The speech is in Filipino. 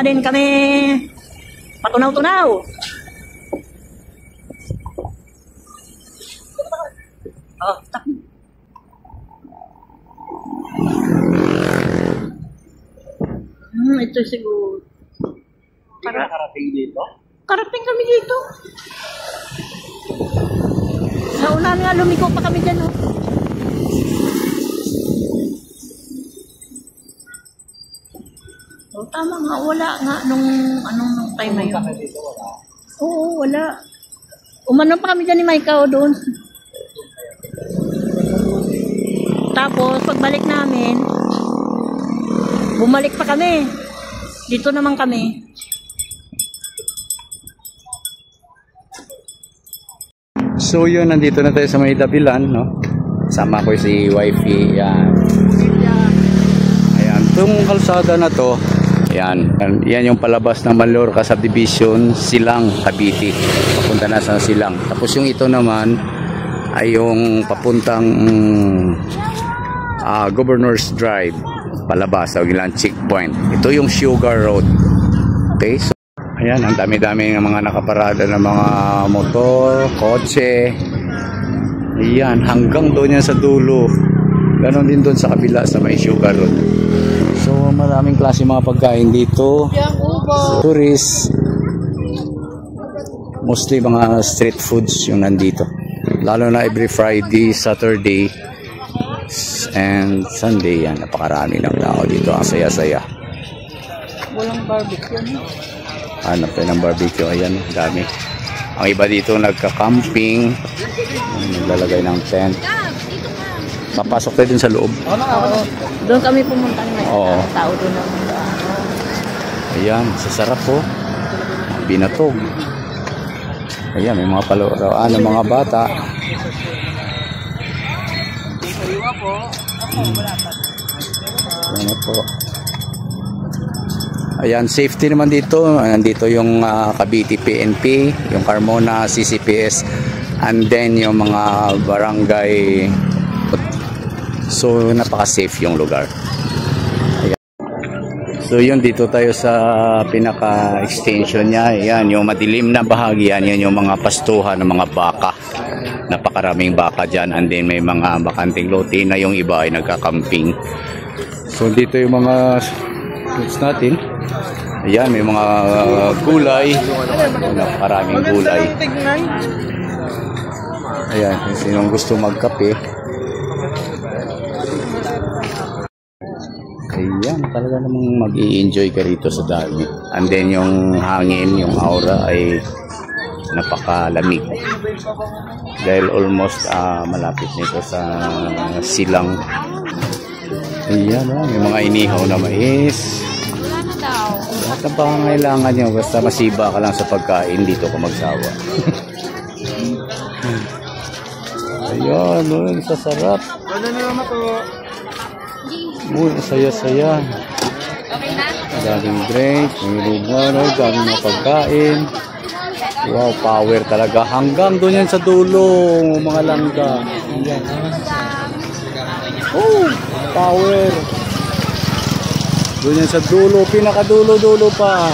din kami patunaw-tunaw. Oh, ito siguro. Karating dito? Karating kami dito. Sa unahan nga, lumiko pa kami dyan. Oh. Oh, tama nga, wala nga nung time na yun. Oo, wala. Umano pa kami dyan ni Maika doon. Tapos, pagbalik namin, bumalik pa kami. Dito naman kami. So yun, nandito na tayo sa may Dapilan, no? Sama ko si wifey, yan. Ayan, itong kalsada na to, yan yung palabas ng Mallorca Subdivision, Silang, Cavite. Papunta na sa Silang. Tapos yung ito naman ay yung papuntang Governor's Drive, palabas sa ilang checkpoint. Ito yung Sugar Road. Okay, so ayan, ang dami-dami ng mga nakaparada ng mga motor, kotse. Ayan, hanggang doon yan sa dulo. Ganon din doon sa kabila sa may Sugar Road. So maraming klase mga pagkain dito. Tourists. Mostly mga street foods yung nandito. Lalo na every Friday, Saturday, and Sunday, yan, napakarami ng tao dito. Ang saya-saya. Walang barbecue, no? Hanap tayo ng barbecue. Ayan, dami. Ang iba dito nagka-camping, naglalagay ng tent. Papasok tayo dun sa loob. Oo. Doon kami pumunta ng tao doon. Ayan, sasarap po. Binatog. Ayan, may mga paluraan ng mga bata. Ayan po. Ayan, safety naman dito. Nandito yung Cavite PNP, yung Carmona CCPS, and then yung mga barangay. So napaka-safe yung lugar. Ayan. So yun, dito tayo sa pinaka-extension niya. Ayan, yung madilim na bahagi yan, yun yung mga pastuhan ng mga baka. Napakaraming baka dyan, and then may mga bakanting lote na yung iba ay nagka-camping. So dito yung mga fruits natin. Ayan, may mga gulay. Napakaraming gulay. Ayan, kung sinong gusto magkape. Ayan, talaga namang mag-i-enjoy ka rito sa dami. And then yung hangin, yung aura ay napakalamig. Dahil almost malapit nito sa Silang. Ayan, may mga inihaw na mais. Lahat ng pangangailangan nyo, basta masiba ka lang sa pagkain, dito ka magsawa. Ayan, sasarap. Saya-saya. Daming drink, may lugar, daming mga pagkain. Wow, power talaga. Hanggang doon yan sa dulo, mga langga. Ayan. Oh, power. Doon yan sa dulo, pinakadulo-dulo pa.